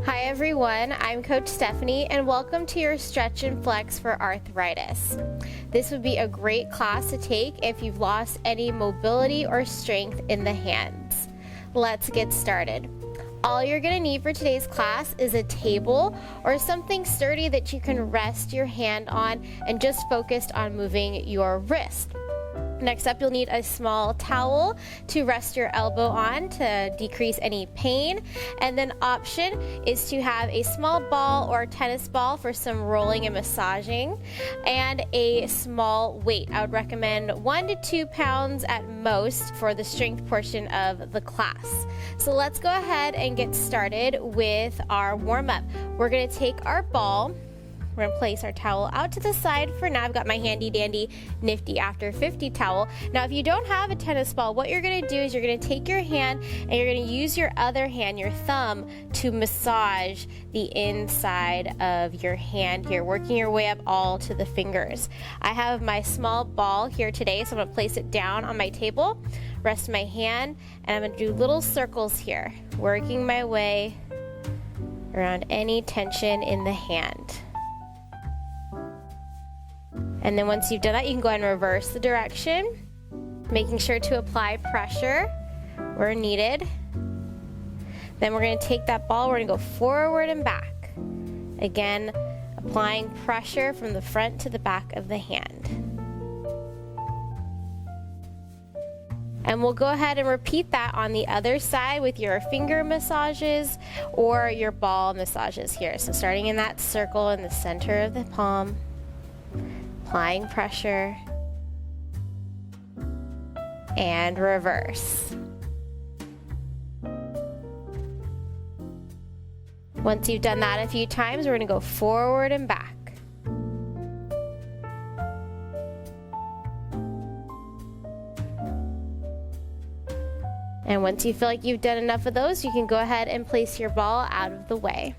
Hi everyone, I'm Coach Stephanie and welcome to your Stretch and Flex for Arthritis. This would be a great class to take if you've lost any mobility or strength in the hands. Let's get started. All you're going to need for today's class is a table or something sturdy that you can rest your hand on and just focus on moving your wrist. Next up, you'll need a small towel to rest your elbow on to decrease any pain. And then option is to have a small ball or tennis ball for some rolling and massaging, and a small weight. I would recommend 1 to 2 pounds at most for the strength portion of the class. So let's go ahead and get started with our warm-up. We're going to take our ball. We're going to place our towel out to the side for now. I've got my handy dandy nifty after 50 towel. Now, if you don't have a tennis ball, what you're going to do is you're going to take your hand and you're going to use your other hand, your thumb, to massage the inside of your hand here, working your way up all to the fingers. I have my small ball here today, so I'm going to place it down on my table, rest my hand, and I'm going to do little circles here, working my way around any tension in the hand. And then once you've done that, you can go ahead and reverse the direction, making sure to apply pressure where needed. Then we're going to take that ball, we're going to go forward and back. Again, applying pressure from the front to the back of the hand. And we'll go ahead and repeat that on the other side with your finger massages or your ball massages here. So starting in that circle in the center of the palm, applying pressure, and reverse. Once you've done that a few times, we're going to go forward and back. And once you feel like you've done enough of those, you can go ahead and place your ball out of the way.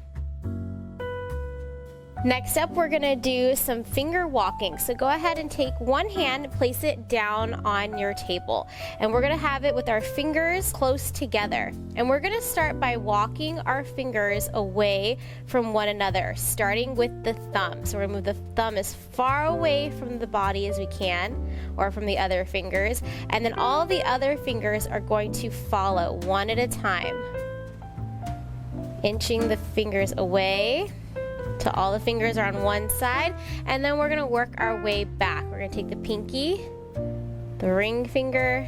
Next up, we're going to do some finger walking. So go ahead and take one hand, place it down on your table. And we're going to have it with our fingers close together. And we're going to start by walking our fingers away from one another, starting with the thumb. So we're going to move the thumb as far away from the body as we can, or from the other fingers. And then all the other fingers are going to follow one at a time, inching the fingers away till all the fingers are on one side, and then we're going to work our way back. We're going to take the pinky, the ring finger,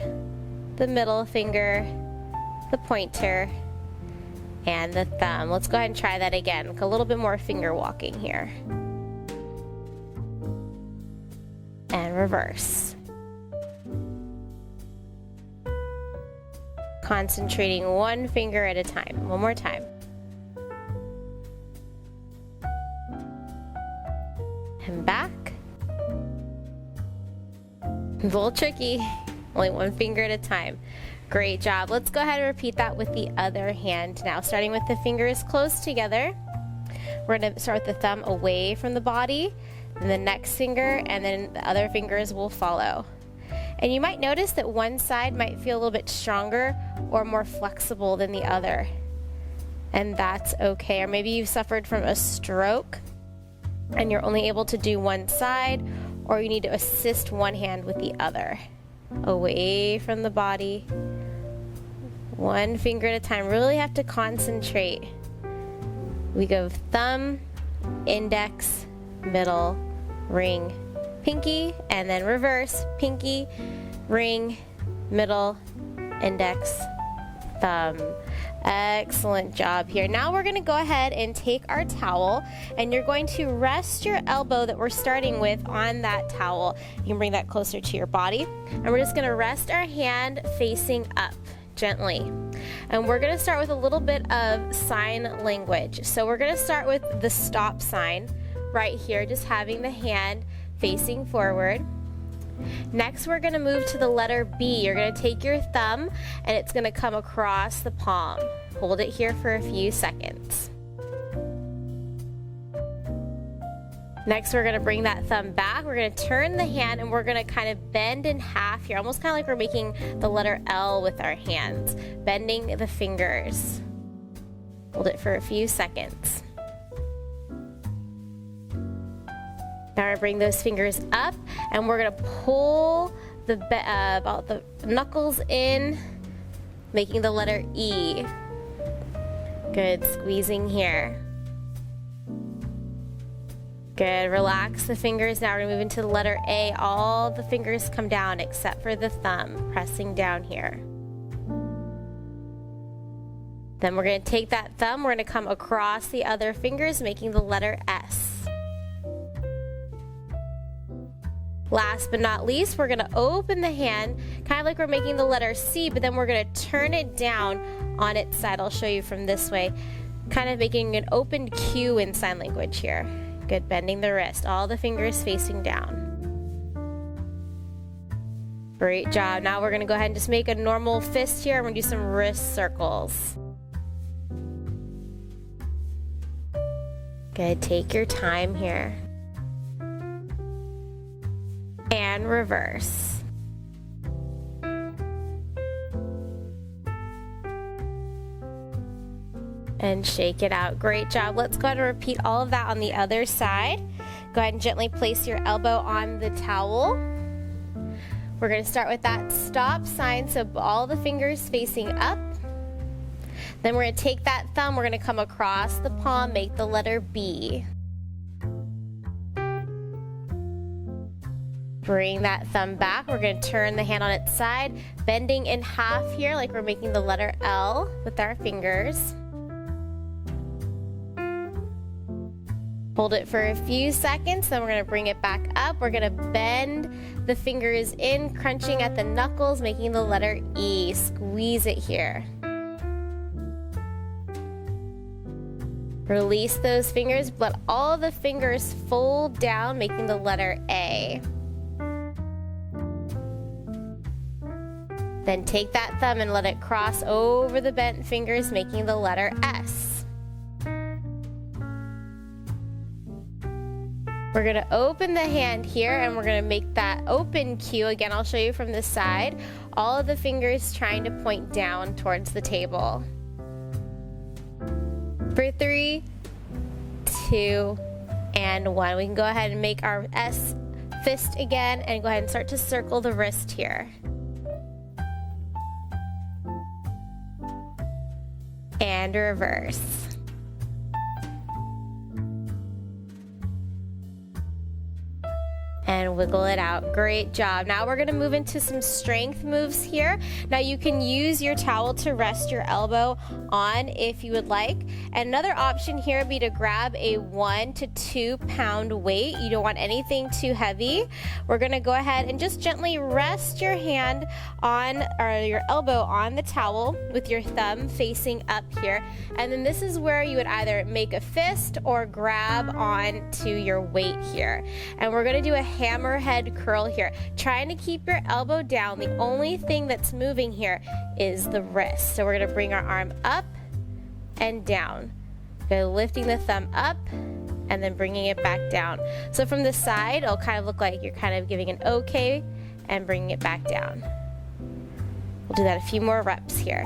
the middle finger, the pointer, and the thumb. Let's go ahead and try that again. A little bit more finger walking here. And reverse. Concentrating one finger at a time. One more time. And back. A little tricky, only one finger at a time. Great job. Let's go ahead and repeat that with the other hand now, starting with the fingers close together. We're going to start with the thumb away from the body, and the next finger, and then the other fingers will follow. And you might notice that one side might feel a little bit stronger or more flexible than the other. And that's okay. Or maybe you've suffered from a stroke and you're only able to do one side, or you need to assist one hand with the other. Away from the body, one finger at a time. Really have to concentrate. We go thumb, index, middle, ring, pinky, and then reverse, pinky, ring, middle, index, thumb. Excellent job here. Now we're going to go ahead and take our towel, and you're going to rest your elbow that we're starting with on that towel. You can bring that closer to your body, and we're just going to rest our hand facing up gently. And we're going to start with a little bit of sign language. So we're going to start with the stop sign right here, just having the hand facing forward. Next, we're going to move to the letter B. You're going to take your thumb and it's going to come across the palm. Hold it here for a few seconds. Next, we're going to bring that thumb back. We're going to turn the hand and we're going to kind of bend in half here, almost kind of like we're making the letter L with our hands, bending the fingers. Hold it for a few seconds. Now we're gonna bring those fingers up and we're gonna pull about the knuckles in, making the letter E. Good, squeezing here. Good, relax the fingers. Now we're gonna move into the letter A. All the fingers come down except for the thumb, pressing down here. Then we're gonna take that thumb, we're gonna come across the other fingers, making the letter S. Last but not least, we're gonna open the hand, kind of like we're making the letter C, but then we're gonna turn it down on its side. I'll show you from this way, kind of making an open Q in sign language here. Good, bending the wrist, all the fingers facing down. Great job. Now we're gonna go ahead and just make a normal fist here. We're gonna do some wrist circles. Good, take your time here. And reverse. And shake it out. Great job. Let's go ahead and repeat all of that on the other side. Go ahead and gently place your elbow on the towel. We're going to start with that stop sign, so all the fingers facing up. Then we're going to take that thumb, we're going to come across the palm, make the letter B. Bring that thumb back. We're going to turn the hand on its side, bending in half here like we're making the letter L with our fingers. Hold it for a few seconds, then we're going to bring it back up. We're going to bend the fingers in, crunching at the knuckles, making the letter E. Squeeze it here. Release those fingers, let all the fingers fold down, making the letter A. Then take that thumb and let it cross over the bent fingers, making the letter S. We're going to open the hand here and we're going to make that open Q. Again, I'll show you from this side. All of the fingers trying to point down towards the table. For 3, 2, and 1. We can go ahead and make our S fist again and go ahead and start to circle the wrist here. And reverse. And wiggle it out. Great job. Now we're going to move into some strength moves here. Now you can use your towel to rest your elbow on if you would like. And another option here would be to grab a 1 to 2 pound weight. You don't want anything too heavy. We're going to go ahead and just gently rest your hand on, or your elbow on the towel with your thumb facing up here. And then this is where you would either make a fist or grab on to your weight here. And we're going to do a hammerhead curl here, trying to keep your elbow down. The only thing that's moving here is the wrist. So we're going to bring our arm up and down. Go lifting the thumb up and then bringing it back down. So from the side, it'll kind of look like you're kind of giving an OK and bringing it back down. We'll do that a few more reps here.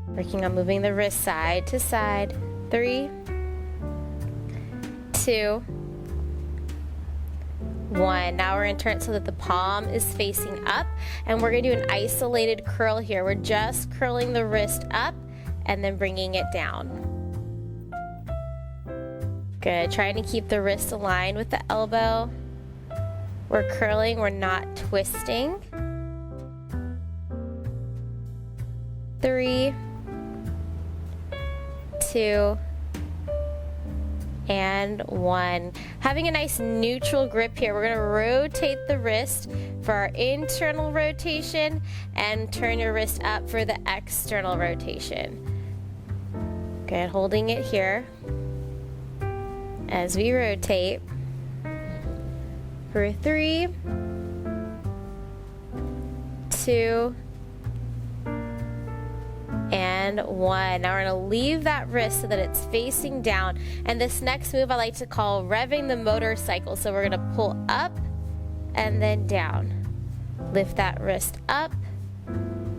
Working on moving the wrist side to side. 3, 2, 1. Now we're going to turn it so that the palm is facing up, and we're going to do an isolated curl here. We're just curling the wrist up and then bringing it down. Good. Trying to keep the wrist aligned with the elbow. We're curling, we're not twisting. 3, 2, and 1. Having a nice neutral grip here, we're going to rotate the wrist for our internal rotation and turn your wrist up for the external rotation. Good, holding it here as we rotate. For 3, 2, and 1. Now we're going to leave that wrist so that it's facing down. And this next move I like to call revving the motorcycle. So we're going to pull up and then down. Lift that wrist up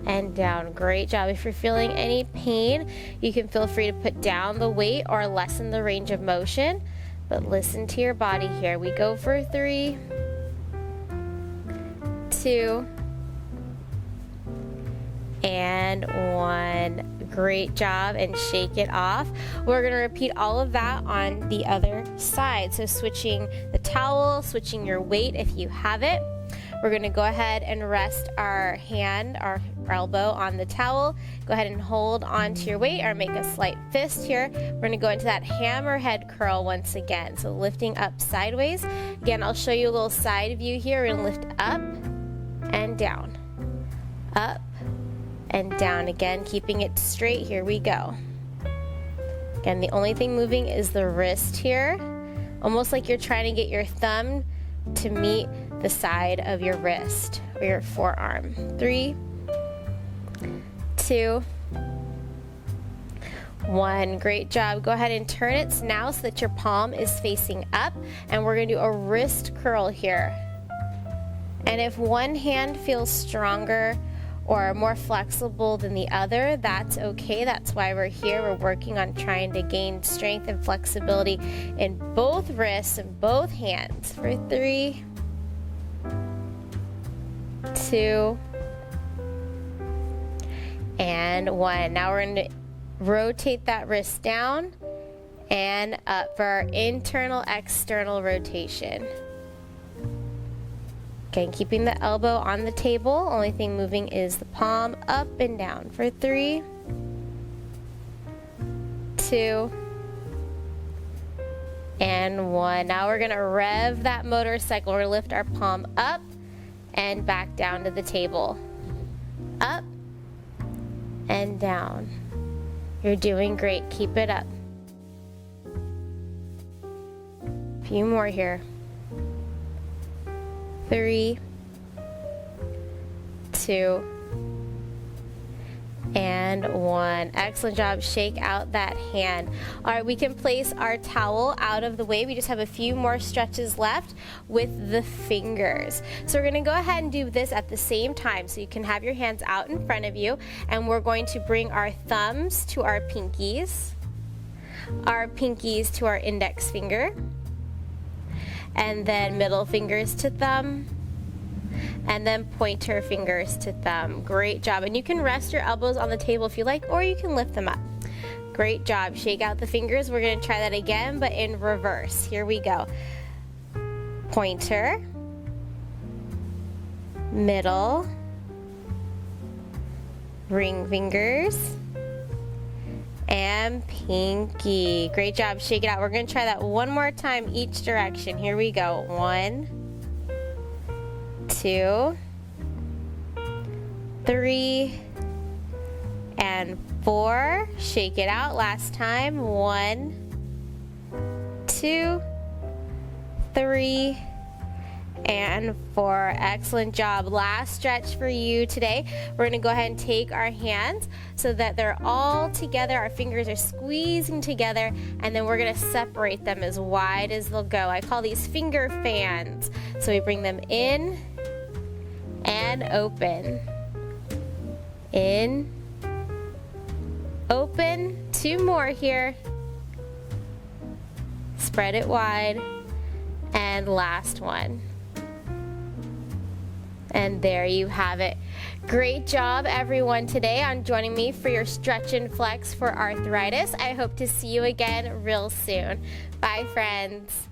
and down. Great job. If you're feeling any pain, you can feel free to put down the weight or lessen the range of motion, but listen to your body here. We go for 3, 2, and 1. Great job, and shake it off. We're going to repeat all of that on the other side. So switching the towel, switching your weight if you have it. We're going to go ahead and rest our hand, our elbow on the towel. Go ahead and hold onto your weight or make a slight fist here. We're going to go into that hammerhead curl once again. So lifting up sideways. Again, I'll show you a little side view here. We're going to lift up and down. Up and down again, keeping it straight. Here we go. Again, the only thing moving is the wrist here, almost like you're trying to get your thumb to meet the side of your wrist or your forearm. 3, 2, 1. Great job. Go ahead and turn it now so that your palm is facing up, and we're going to do a wrist curl here. And if one hand feels stronger or more flexible than the other, that's okay. That's why we're here. We're working on trying to gain strength and flexibility in both wrists and both hands. For 3, 2, and 1. Now we're going to rotate that wrist down and up for our internal external rotation. Okay, keeping the elbow on the table. Only thing moving is the palm up and down. For 3, 2, and 1. Now we're gonna rev that motorcycle. We're gonna lift our palm up and back down to the table. Up and down. You're doing great. Keep it up. A few more here. 3, 2, and 1. Excellent job. Shake out that hand. All right, we can place our towel out of the way. We just have a few more stretches left with the fingers. So we're going to go ahead and do this at the same time. So you can have your hands out in front of you, and we're going to bring our thumbs to our pinkies to our index finger, and then middle fingers to thumb, and then pointer fingers to thumb. Great job. And you can rest your elbows on the table if you like, or you can lift them up. Great job. Shake out the fingers. We're going to try that again, but in reverse. Here we go. Pointer, middle, ring fingers, and pinky. Great job. Shake it out. We're going to try that one more time each direction. Here we go. 1, 2, 3, and 4. Shake it out. Last time. 1, 2, 3, and 4. Excellent job. Last stretch for you today. We're going to go ahead and take our hands so that they're all together. Our fingers are squeezing together, and then we're going to separate them as wide as they'll go. I call these finger fans. So we bring them in and open. In, open. 2 more here. Spread it wide. And last one. And there you have it. Great job, everyone, today on joining me for your stretch and flex for arthritis. I hope to see you again real soon. Bye, friends.